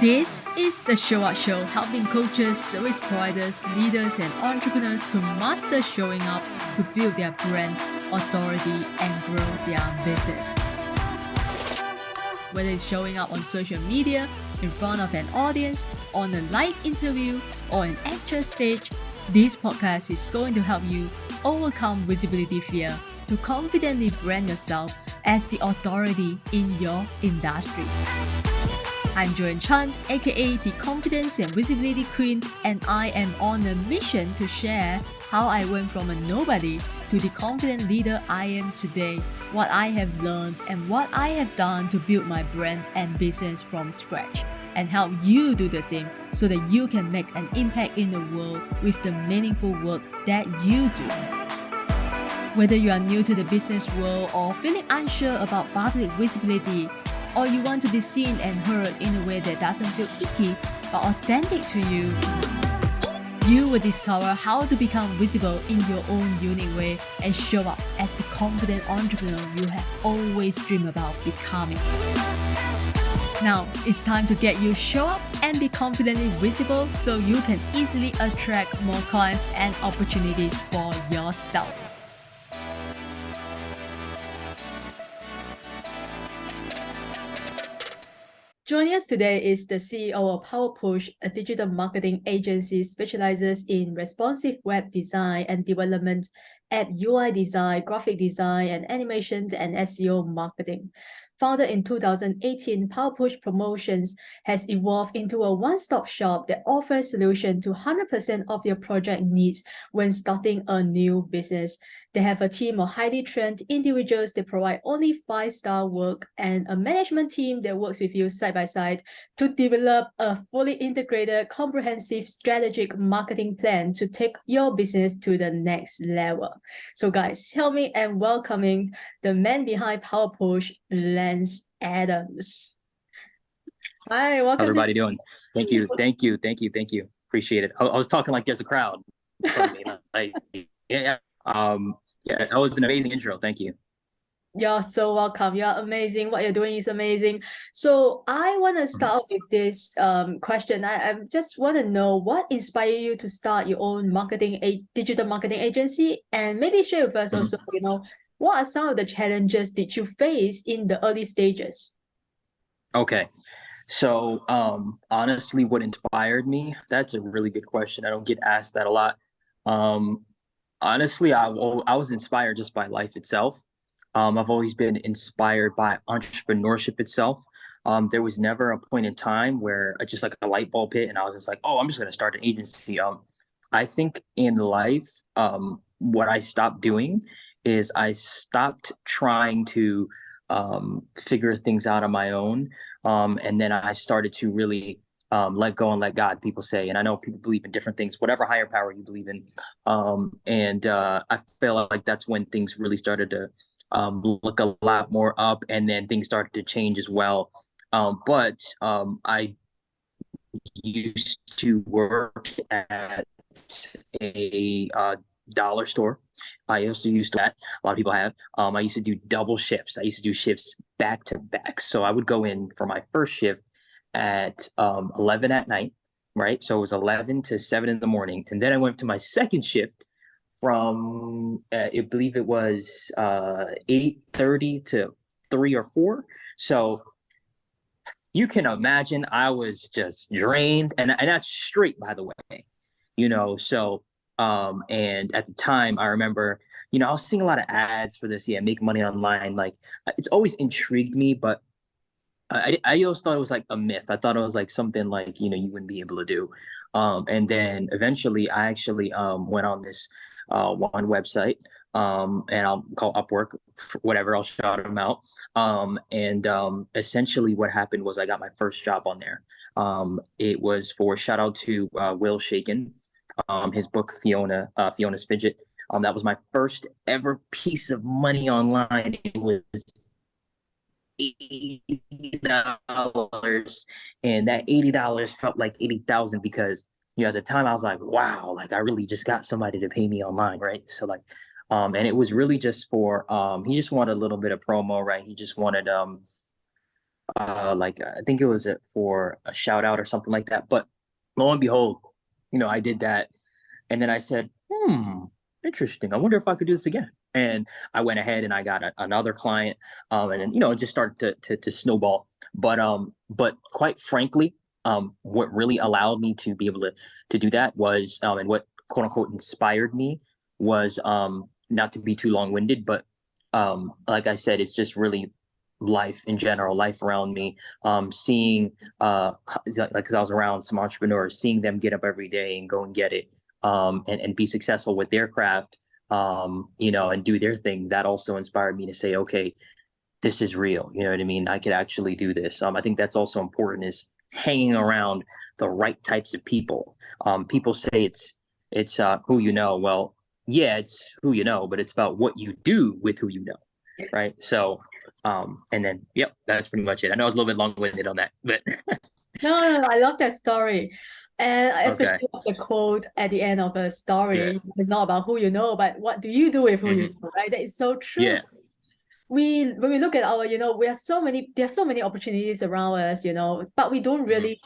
This is the Show Up Show, helping coaches, service providers, leaders, and entrepreneurs to master showing up to build their brand, authority, and grow their business. Whether it's showing up on social media, in front of an audience, on a live interview, or an actual stage, this podcast is going to help you overcome visibility fear to confidently brand yourself as the authority in your industry. I'm Joanne Chan, aka the Confidence and Visibility Queen, and I am on a mission to share how I went from a nobody to the confident leader I am today, what I have learned and what I have done to build my brand and business from scratch, and help you do the same so that you can make an impact in the world with the meaningful work that you do. Whether you are new to the business world or feeling unsure about public visibility, or you want to be seen and heard in a way that doesn't feel icky but authentic to you, you will discover how to become visible in your own unique way and show up as the confident entrepreneur you have always dreamed about becoming. Now, it's time to get you show up and be confidently visible so you can easily attract more clients and opportunities for yourself. Joining us today is the CEO of PowerPush, a digital marketing agency specializes in responsive web design and development, app UI design, graphic design, and animations and SEO marketing. Founded in 2018, PowerPush Promotions has evolved into a one-stop shop that offers solutions to 100% of your project needs when starting a new business. They have a team of highly trained individuals that provide only 5-star work and a management team that works with you side by side to develop a fully integrated, comprehensive strategic marketing plan to take your business to the next level. So guys, help me in welcoming the man behind PowerPush, Lance Adams. Hi, welcome. How's everybody doing? Thank you. Appreciate it. I was talking like there's a crowd in front of me. Yeah, that was an amazing intro. Thank you. You're so welcome. You're amazing. What you're doing is amazing. So I want to start with this question. I just want to know what inspired you to start your own digital marketing agency, and maybe share with us also, what are some of the challenges did you face in the early stages? Okay. So honestly, what inspired me? That's a really good question. I don't get asked that a lot. Honestly, I was inspired just by life itself. I've always been inspired by entrepreneurship itself. There was never a point in time where just like a light bulb hit and I was just like, oh, I'm just going to start an agency. I think in life, what I stopped doing is I stopped trying to figure things out on my own. And then I started to really let go and let God, people say. And I know people believe in different things, whatever higher power you believe in. I feel like that's when things really started to look a lot more up, and then things started to change as well. But I used to work at a dollar store. I also used that. A lot of people have. I used to do double shifts. I used to do shifts back to back. So I would go in for my first shift at 11 at night, right? So it was 11 to 7 in the morning. And then I went to my second shift from, I believe it was 8:30 to 3 or 4. So you can imagine I was just drained, and that's straight, by the way, so and at the time I remember, I was seeing a lot of ads for this, make money online. Like, it's always intrigued me, but I always thought it was like a myth. I thought it was like something like, you wouldn't be able to do. And then eventually I actually went on this one website, and I'll call Upwork, whatever, I'll shout them out. Essentially what happened was I got my first job on there. It was for, shout out to Will Shaken, his book, Fiona's Fidget. That was my first ever piece of money online. It was $80, and that $80 felt like 80,000 because at the time I was like, wow, like I really just got somebody to pay me online, right? So like, and it was really just for he just wanted a little bit of promo, right? He just wanted like I think it was for a shout out or something like that. But lo and behold, I did that, and then I said, interesting. I wonder if I could do this again. And I went ahead and I got another client, and then it just started to snowball. But quite frankly, what really allowed me to be able to do that was, and what quote unquote inspired me was, not to be too long winded, but like I said, it's just really life in general, life around me, seeing like, because I was around some entrepreneurs, seeing them get up every day and go and get it, and be successful with their craft, and do their thing. That also inspired me to say, okay, this is real. You know what I mean? I could actually do this. I think that's also important, is hanging around the right types of people. People say it's who you know. Well, yeah, it's who you know, but it's about what you do with who you know, right? So, and then, yep, that's pretty much it. I know I was a little bit long-winded on that, but No, I love that story. And okay, especially the quote at the end of the yeah, story, it's not about who you know, but what do you do with who you hmm, know, right? That is so true. yeah, When we look at our, we have there are so many opportunities around us, but we don't hmm, really,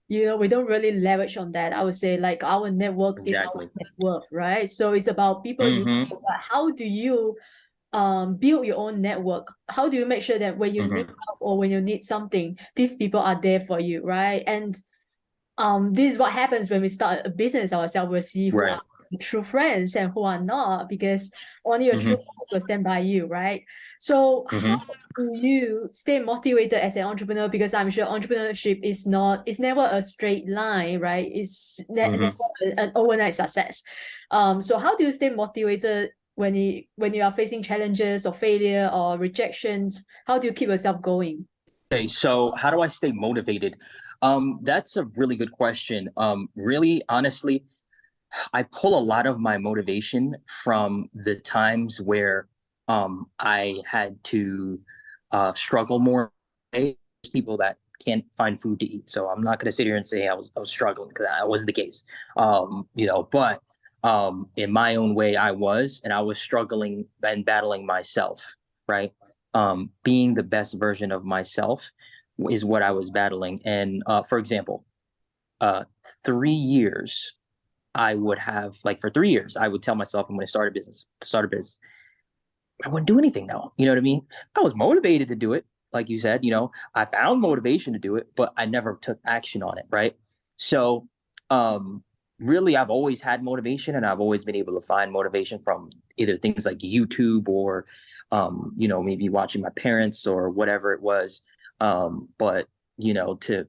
we don't really leverage on that. I would say like our network is our exactly, network, right? So it's about people you hmm, know, but how do you build your own network? How do you make sure that when you need hmm, help or when you need something, these people are there for you, right? And this is what happens when we start a business ourselves. We'll see who right, are true friends and who are not, because only your true hmm, friends will stand by you, right? So how hmm, do you stay motivated as an entrepreneur? Because I'm sure entrepreneurship it's never a straight line, right? It's never hmm. an overnight success. So how do you stay motivated when you are facing challenges or failure or rejections? How do you keep yourself going? Okay, so how do I stay motivated? That's a really good question. Really, honestly, I pull a lot of my motivation from the times where I had to struggle more. There's people that can't find food to eat, so I'm not going to sit here and say I was struggling, because that wasn't the case. But in my own way, and I was struggling and battling myself, right? Being the best version of myself is what I was battling. And for example, uh, 3 years I would have, like, for 3 years, I would tell myself I'm going to start a business. I wouldn't do anything though. You know what I mean? I was motivated to do it. Like you said, I found motivation to do it, but I never took action on it. Right. So, um, really, I've always had motivation, and I've always been able to find motivation from either things like YouTube or, maybe watching my parents or whatever it was. But, to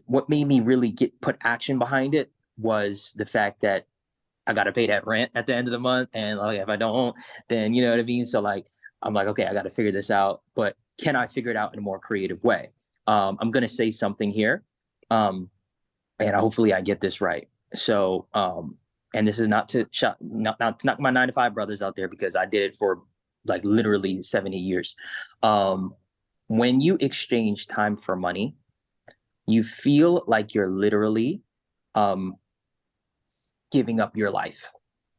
what made me really put action behind it was the fact that I got to pay that rent at the end of the month. And like, if I don't, then you know what I mean? So like, I'm like, okay, I got to figure this out, but can I figure it out in a more creative way? I'm going to say something here. Um, and hopefully I get this right. So, and this is not to not to knock my 9 to 5 brothers out there, because I did it for like literally 70 years. Um, when you exchange time for money, you feel like you're literally, um, giving up your life,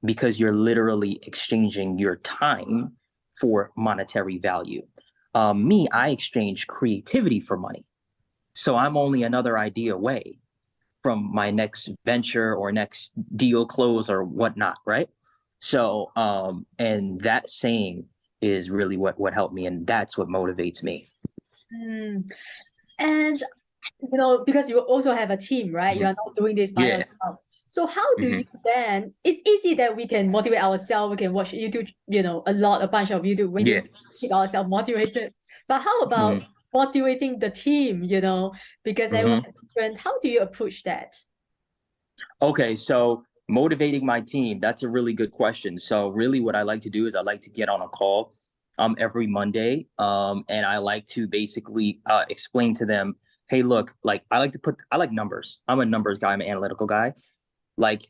because you're literally exchanging your time for monetary value. I exchange creativity for money. So I'm only another idea away from my next venture or next deal close or whatnot, right? So, and that saying is really what helped me, and that's what motivates me. Mm. And because you also have a team, right? You Mhm. are not doing this by Yeah. yourself. So how do you Hmm. then? It's easy that we can motivate ourselves. We can watch YouTube, a bunch of YouTube Yeah. videos to keep ourselves motivated. But how about Hmm. motivating the team? Because everyone Hmm. is different. How do you approach that? Okay, so motivating my team, that's a really good question. So really what I like to do is I like to get on a call every Monday, and I like to basically explain to them, hey, look, like I like numbers. I'm a numbers guy, I'm an analytical guy. Like,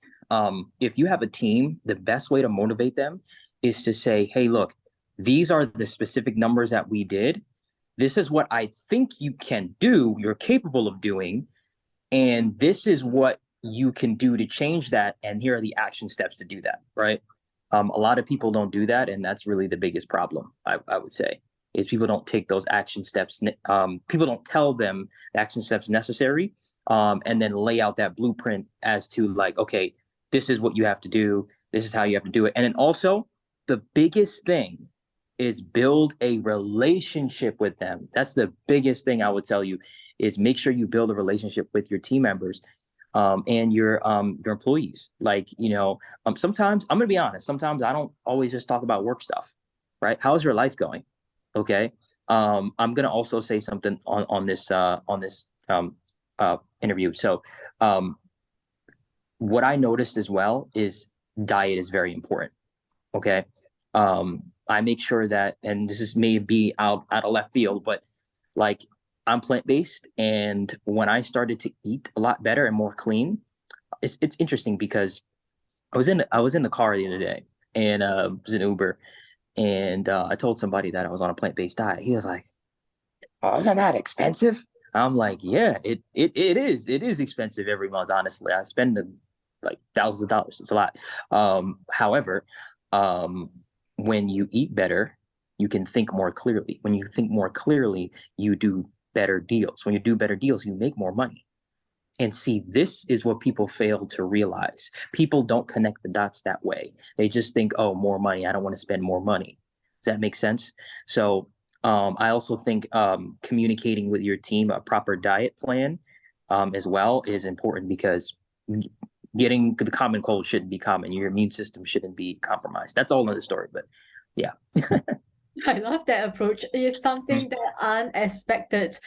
if you have a team, the best way to motivate them is to say, hey, look, these are the specific numbers that we did. This is what I think you can do, you're capable of doing, and this is what you can do to change that, and here are the action steps to do that, right? A lot of people don't do that, and that's really the biggest problem, I would say, is people don't take those action steps. People don't tell them the action steps necessary, and then lay out that blueprint as to like, okay, this is what you have to do. This is how you have to do it. And then also the biggest thing is build a relationship with them. That's the biggest thing I would tell you, is make sure you build a relationship with your team members, and your employees. Like, sometimes I'm gonna be honest, sometimes I don't always just talk about work stuff, right? How's your life going? Okay. I'm gonna also say something on this interview. So what I noticed as well is diet is very important. Okay. I make sure that, and this is maybe out of left field, but like, I'm plant-based, and when I started to eat a lot better and more clean, it's interesting because I was in the car the other day, and it was an Uber, and I told somebody that I was on a plant-based diet. He was like, "Oh, isn't that expensive?" I'm like, "Yeah, it is. It is expensive every month. Honestly, I spend like thousands of dollars. It's a lot. However, um, when you eat better, you can think more clearly. When you think more clearly, you do better deals. When you do better deals, you make more money. And see, this is what people fail to realize. People don't connect the dots that way. They just think, oh, more money. I don't want to spend more money. Does that make sense? So I also think communicating with your team a proper diet plan as well is important, because getting the common cold shouldn't be common. Your immune system shouldn't be compromised. That's all another story, but yeah. I love that approach. It's something that unexpected,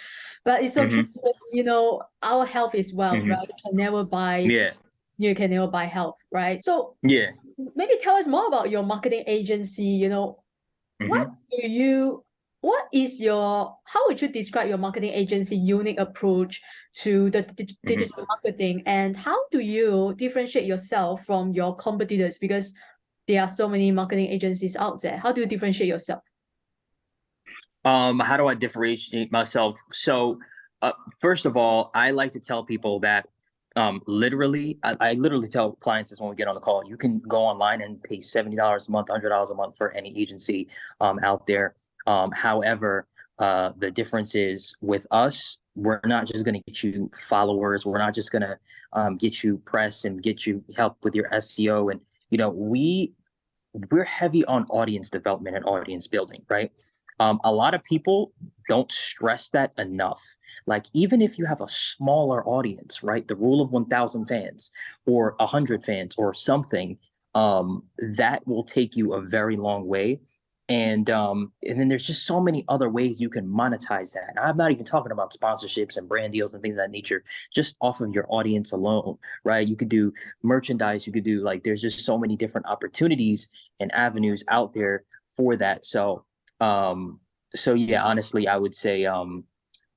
but it's so true Mm-hmm. because our health is wealth, Mm-hmm. right? Yeah. You can never buy health, right? So Yeah. maybe tell us more about your marketing agency. What Mm-hmm. do you, what is your, how would you describe your marketing agency unique approach to the Mm-hmm. digital marketing, and how do you differentiate yourself from your competitors? Because there are so many marketing agencies out there. How do you differentiate yourself? How do I differentiate myself? So, first of all, I like to tell people that literally, I literally tell clients this when we get on the call. You can go online and pay $70 a month, $100 a month for any agency out there. However, the difference is with us, we're not just going to get you followers. We're not just going to get you press and get you help with your SEO. And we're heavy on audience development and audience building, right? A lot of people don't stress that enough. Like, even if you have a smaller audience, right? The rule of 1,000 fans or 100 fans or something, that will take you a very long way. And then there's just so many other ways you can monetize that. And I'm not even talking about sponsorships and brand deals and things of that nature, just off of your audience alone, right? You could do merchandise, you could do, like, there's just so many different opportunities and avenues out there for that. So yeah, honestly, I would say,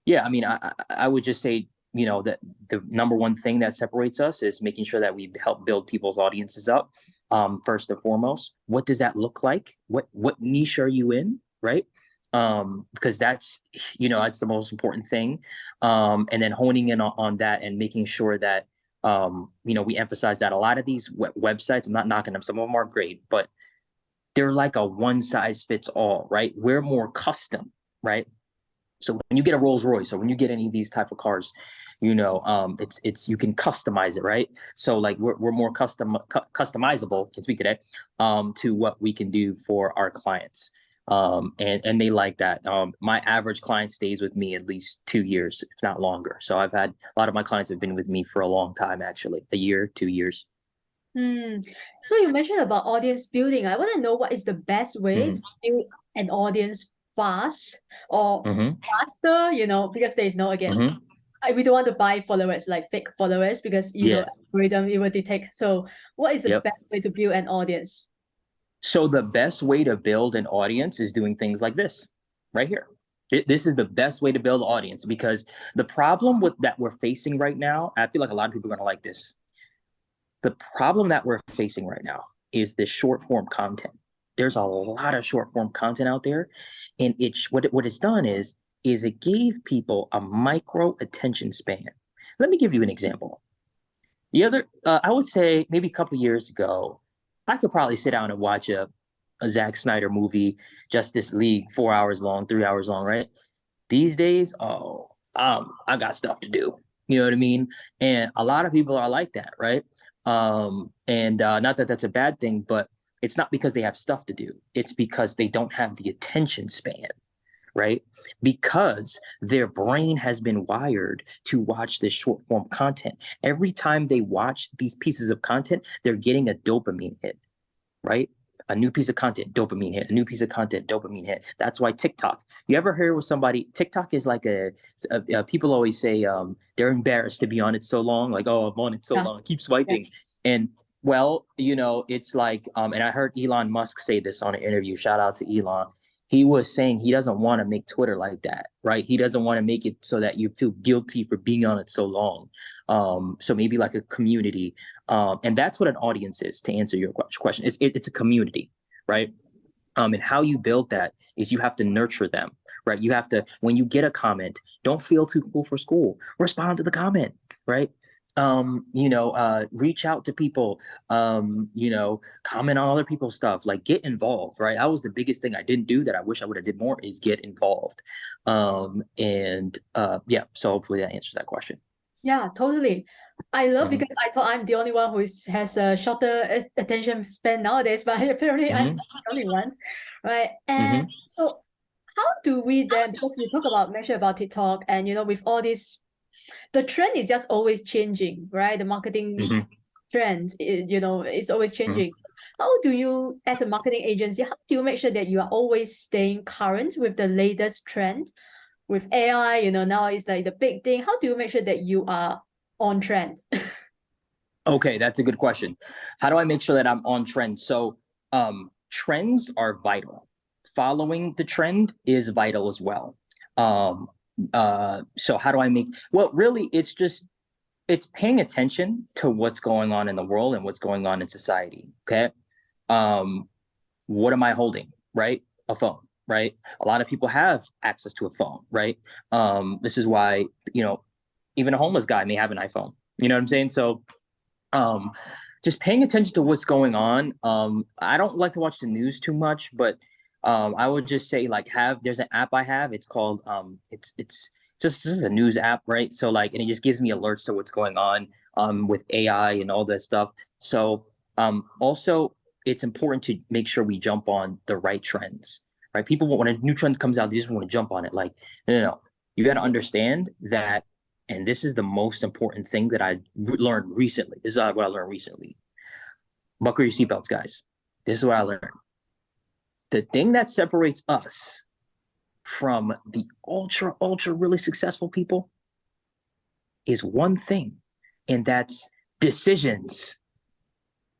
yeah, I mean, I would just say, that the number one thing that separates us is making sure that we help build people's audiences up. First and foremost, what does that look like? What niche are you in, right? Because that's the most important thing. And then honing in on that and making sure that we emphasize that. A lot of these websites, I'm not knocking them, some of them are great, but they're like a one size fits all, right? We're more custom, right? So when you get a Rolls Royce or when you get any of these type of cars, it's you can customize it, right? So like we're more customizable, can speak today, to what we can do for our clients. And they like that. My average client stays with me at least 2 years, if not longer. So I've had a lot of my clients have been with me for a long time, actually, a year, 2 years. So you mentioned about audience building. I want to know what is the best way to Mm-hmm. build an audience fast or Mm-hmm. faster, because there is no, again, Mm-hmm. we don't want to buy followers, like fake followers, because Yeah. algorithm, it will detect. So what is the Yep. best way to build an audience? So the best way to build an audience is doing things like this right here. This is the best way to build an audience, because the problem with that we're facing right now, I feel like a lot of people are going to like this. The problem that we're facing right now is this short form content. There's a lot of short form content out there, and what it's done is it gave people a micro attention span. Let me give you an example. I would say maybe a couple of years ago, I could probably sit down and watch a a Zack Snyder movie, Justice League, 4 hours long, 3 hours long, right? These days, oh, I got stuff to do. You know what I mean? And a lot of people are like that, right? And not that that's a bad thing, but it's not because they have stuff to do. It's because they don't have the attention span, right? Because their brain has been wired to watch this short form content. Every time they watch these pieces of content, they're getting a dopamine hit, right? A new piece of content, dopamine hit. A new piece of content, dopamine hit. That's why TikTok. You ever hear with somebody? TikTok is like people always say they're embarrassed to be on it so long. Like, oh, I'm on it so Yeah. long. Keep Yeah. swiping. And well, it's like, and I heard Elon Musk say this on an interview. Shout out to Elon. He was saying he doesn't want to make Twitter like that, right? He doesn't want to make it so that you feel guilty for being on it so long. So maybe like a community, and that's what an audience is. To answer your question, it's a community, right? And how you build that is you have to nurture them, right? You have to, when you get a comment, don't feel too cool for school. Respond to the comment, right? Reach out to people, comment on other people's stuff, like get involved, right? That was the biggest thing I didn't do that I wish I would have did more is get involved. Yeah, so hopefully that answers that question. Yeah, totally. I love Mhm. because I thought I'm the only one who has a shorter attention span nowadays, but apparently I'm Mhm. not the only one, right? And Mhm. so how do we then, because you mention about TikTok and with all this, the trend is just always changing, right? The marketing Mhm. trend, it's always Mhm. changing. How do you, as a marketing agency, how do you make sure that you are always staying current with the latest trend? With AI, now it's like the big thing. How do you make sure that you are on trend? Okay, that's a good question. How do I make sure that I'm on trend? So, trends are vital. Following the trend is vital as well. Um, so how do I make, well, really, it's paying attention to what's going on in the world and what's going on in society. Okay. Um, what am I holding? Right? A phone, right? A lot of people have access to a phone, right? This is why, even a homeless guy may have an iPhone. You know what I'm saying? So, um, just paying attention to what's going on. I don't like to watch the news too much, but I would just say like there's an app I have. It's called it's just a news app, right? So like, and it just gives me alerts to what's going on with AI and all that stuff. So also it's important to make sure we jump on the right trends, right? People, when a new trend comes out, they just want to jump on it. Like, no. You got to understand that, and this is the most important thing that I learned recently. This is what I learned recently. Buckle your seatbelts, guys. This is what I learned. The thing that separates us from the ultra really successful people is one thing, and that's decisions.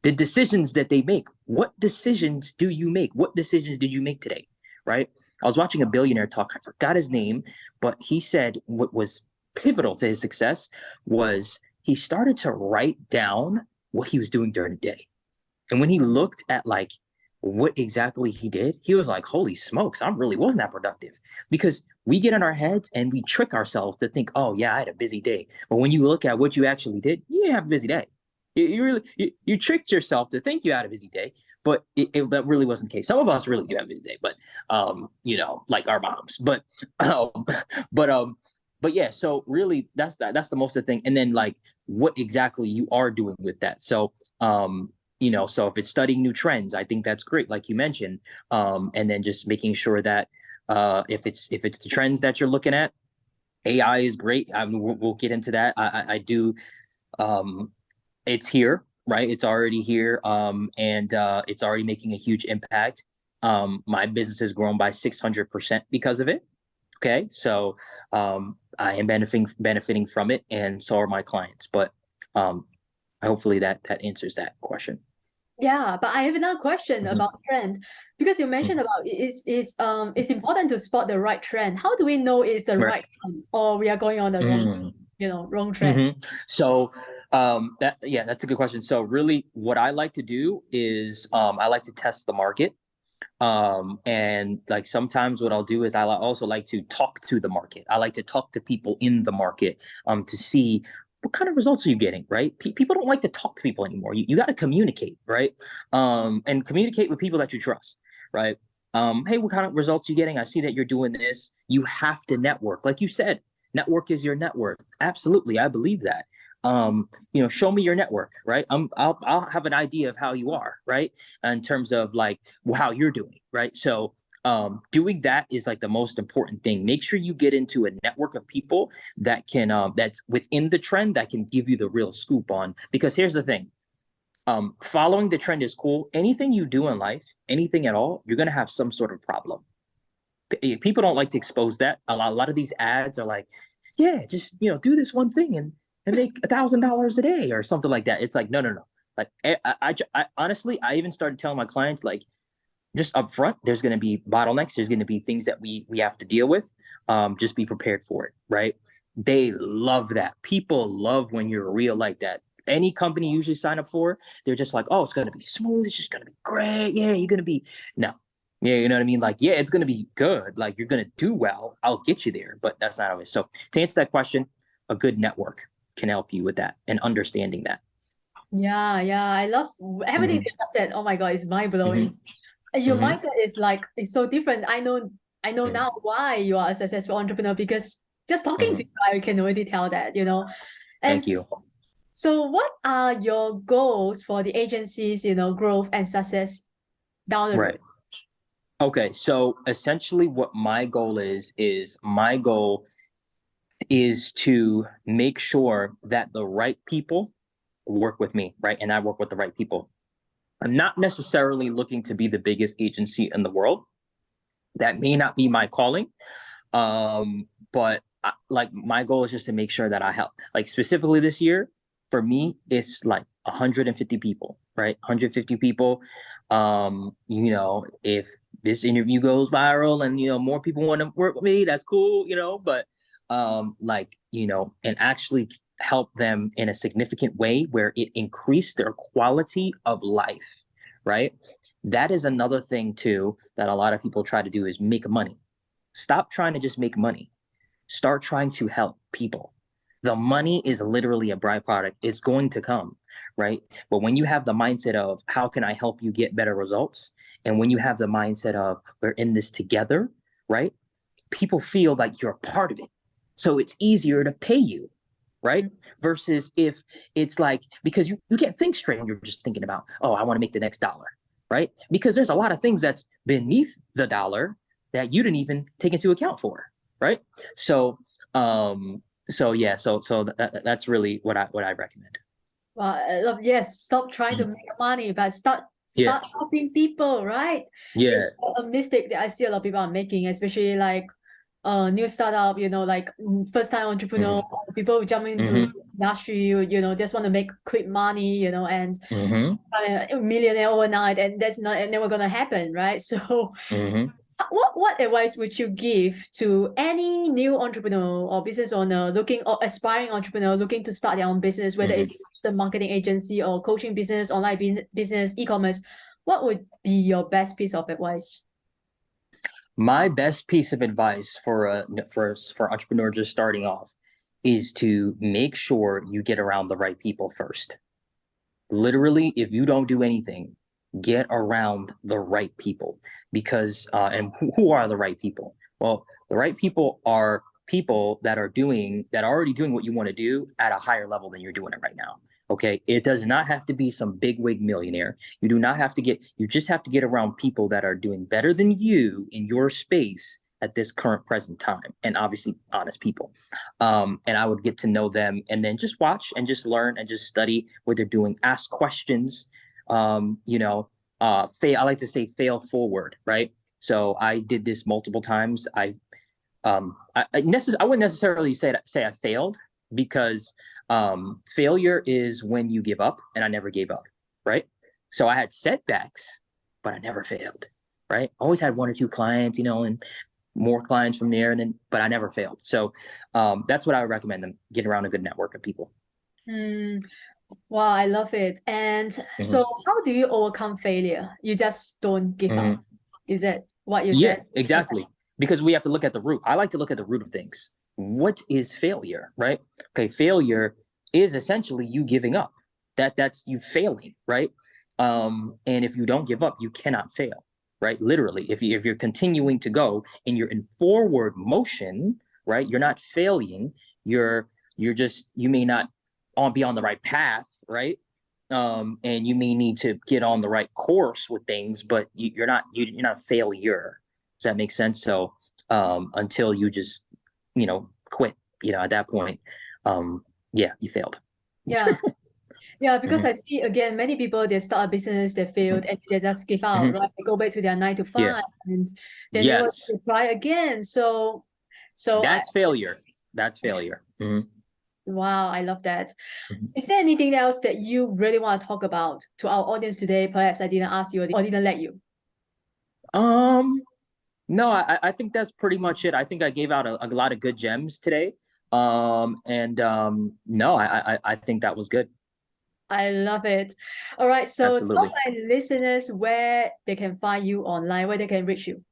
The decisions that they make. What decisions do you make? What decisions did you make today? Right? I was watching a billionaire talk. I forgot his name, but he said what was pivotal to his success was he started to write down what he was doing during the day. And when he looked at like what exactly he did, he was like, holy smokes, I really wasn't that productive. Because we get in our heads and we trick ourselves to think, oh yeah, I had a busy day. But when you look at what you actually did, you didn't have a busy day. You tricked yourself to think you had a busy day, but that really wasn't the case. Some of us really do have a busy day, but like our moms. Um, but but yeah, so really that's the most of the thing. And then like what exactly you are doing with that. So so if it's studying new trends, I think that's great, like you mentioned. And then just making sure that if it's the trends that you're looking at, AI is great. I mean, we'll get into that. I do. Um, it's here, right? It's already here, and it's already making a huge impact. My business has grown by 600% because of it. Okay, so I am benefiting from it, and so are my clients. But hopefully that answers that question. Yeah, but I have another question Mhm. about trend because you mentioned Mhm. about it's important to spot the right trend. How do we know it's the Right. right trend or we are going on the wrong, Mhm. wrong trend? So that's a good question. So really what I like to do is I like to test the market. And like sometimes what I'll do is also like to talk to the market. I like to talk to people in the market to see what kind of results are you getting, right? People don't like to talk to people anymore. You got to communicate, right? And communicate with people that you trust. right? Hey, what kind of results you getting? I see that you're doing this. You have to network. Like you said, network is your net worth. Absolutely. I believe that. Show me your network, right? I'll have an idea of how you are, right? In terms of like how you're doing, right? So doing that is like the most important thing. Make sure you get into a network of people that can that's within the trend, that can give you the real scoop on. Because here's the thing, following the trend is cool. Anything you do in life, anything at all, you're going to have some sort of problem. People don't like to expose that. A lot of these ads are like, yeah, just, do this one thing and make $1,000 a day or something like that. It's like, no, no, no. Like, I honestly, I even started telling my clients, like, just up front, there's going to be bottlenecks. There's going to be things that we have to deal with. Just be prepared for it, right? They love that. People love when you're real like that. Any company you usually sign up for, they're just like, oh, it's going to be smooth. It's just going to be great. Yeah, you're going to be, no. Yeah, you know what I mean? Like, yeah, it's going to be good. Like, you're going to do well. I'll get you there, but that's not always. So to answer that question, a good network can help you with that and understanding that. Yeah, yeah. I love everything Mm-hmm, that you said. Oh my God, it's mind mm-hmm, blowing. Your mm-hmm, mindset is like it's so different. I know mm-hmm, now why you are a successful entrepreneur, because just talking to mm-hmm. you, I can already tell that. And Thank you. so what are your goals for the agency's growth and success down the road? Right. Okay, so essentially what my goal is my goal is to make sure that the right people work with me, right? And I work with the right people. I'm not necessarily looking to be the biggest agency in the world. That may not be my calling. But like my goal is just to make sure that I help. Like specifically this year, for me, it's like 150 people, right? 150 people. If this interview goes viral and more people want to work with me, that's cool, but and actually help them in a significant way where it increased their quality of life, right? That is another thing too that a lot of people try to do, is make money. Stop trying to just make money. Start trying to help people. The money is literally a byproduct. It's going to come, right? But when you have the mindset of how can I help you get better results? And when you have the mindset of we're in this together, right? People feel like you're a part of it. So it's easier to pay you, right? Versus if it's like, because you can't think straight when you're just thinking about, oh, I want to make the next dollar, right? Because there's a lot of things that's beneath the dollar that you didn't even take into account for, right? So, yeah, that's really what I recommend. Well, yes, stop trying to Mhm. make money, but start Yeah, start helping people, right? It's yeah. a mistake that I see a lot of people are making, especially like new startup, like first time entrepreneur, Hmm, people who jump into hmm, industry, just want to make quick money, and hmm, a millionaire overnight, and that's not never gonna happen, right? So hmm, what advice would you give to any new entrepreneur or business owner looking, or aspiring entrepreneur looking to start their own business, whether hmm. it's the marketing agency or coaching business, online business, e-commerce? What would be your best piece of advice? My best piece of advice for entrepreneur just starting off is to make sure you get around the right people first. Literally, if you don't do anything, get around the right people. Because and who are the right people? Well, the right people are people that are already doing what you want to do at a higher level than you're doing it right now. Okay, it does not have to be some big wig millionaire. You do not have to get, you just have to get around people that are doing better than you in your space at this current present time, and obviously honest people. And I would get to know them and then just watch and just learn and just study what they're doing, ask questions. I like to say fail forward, right? So I did this multiple times. I wouldn't necessarily say I failed, because failure is when you give up, and I never gave up, right? So I had setbacks, but I never failed, right? Always had one or two clients, and more clients from there, and then but I never failed. So that's what I would recommend them: get around a good network of people. Hmm. Wow, I love it. And Hmm, so how do you overcome failure? You just don't give up. hmm. Is that what you Yeah, said? Okay. exactly. Because we have to look at the root. I like to look at the root of things. What is failure, right? Okay, failure is essentially you giving up. That's you failing, right? And if you don't give up, you cannot fail. right? Literally, if you're continuing to go and you're in forward motion, right? You're not failing. You may not be on the right path, right? And you may need to get on the right course with things, but you're not a failure. Does that make sense? So until you just quit, at that point, yeah, you failed. Yeah. Yeah, because Mhm. I see again many people, they start a business, they failed, and they just give out, Mhm. right? They go back to their 9 to Yeah. 5 and they never Yes. try again. So I That's failure. That's failure. Mhm. wow, I love that. Mhm. Is there anything else that you really want to talk about to our audience today? Perhaps I didn't ask you or didn't let you. Um, no, I think that's pretty much it. I think I gave out a lot of good gems today. And no, I think that was good. I love it. All right, so tell Absolutely. my listeners where they can find you online, where they can reach you.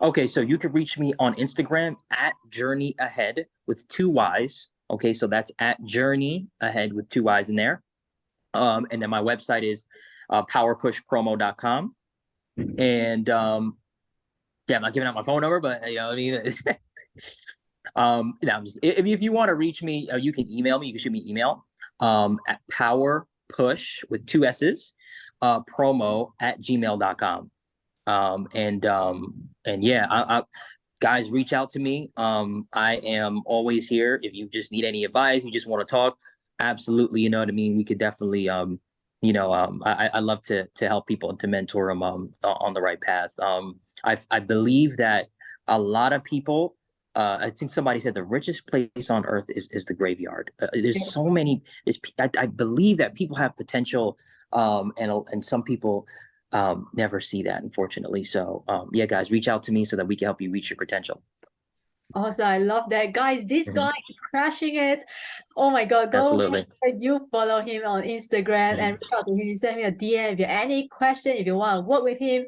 Okay, so you can reach me on Instagram at Journey Ahead with 2 Y's. Okay, so that's at Journey Ahead with 2 Y's in there. And then my website is powerpushpromo.com. And yeah, I'm not giving out my phone number, but I mean, I'm just, if you want to reach me, you can email me. You can shoot me an email at powerpush with 2 S's, promo at gmail.com. And yeah, guys, reach out to me. I am always here. If you just need any advice, you just want to talk, absolutely. You know what I mean? We could definitely, I love to help people and to mentor them on the right path. I believe that a lot of people, I think somebody said the richest place on earth is the graveyard. There's so many. I believe that people have potential, and some people never see that, unfortunately. So yeah, guys, reach out to me so that we can help you reach your potential. Also, I love that. Guys, this Mhm. guy is crashing it. Oh my God, go make Absolutely. sure you follow him on Instagram and Mhm. reach out to him. Send me a DM if you have any question, if you want to work with him.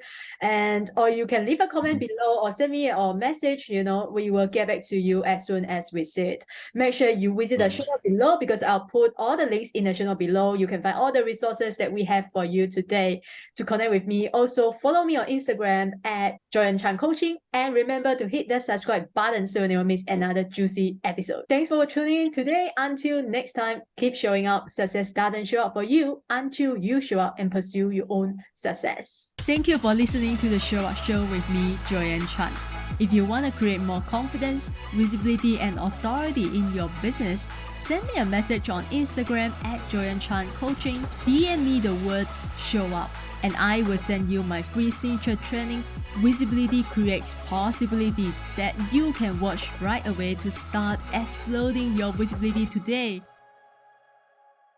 Or you can leave a comment Mhm. below or send me a message. We will get back to you as soon as we see it. Make sure you visit the show Mhm. note below because I'll put all the links in the show note below. You can find all the resources that we have for you today to connect with me. Also, follow me on Instagram at Joanne Chan Coaching. And remember to hit the subscribe button so you never miss another juicy episode. Thanks for tuning in today. Until next time, keep showing up. Success doesn't show up for you until you show up and pursue your own success. Thank you for listening to the Show Up Show with me, Joanne Chan. If you want to create more confidence, visibility, and authority in your business, send me a message on Instagram at Joanne Chan Coaching. DM me the word show up, and I will send you my free signature training, Visibility Creates Possibilities, that you can watch right away to start exploding your visibility today.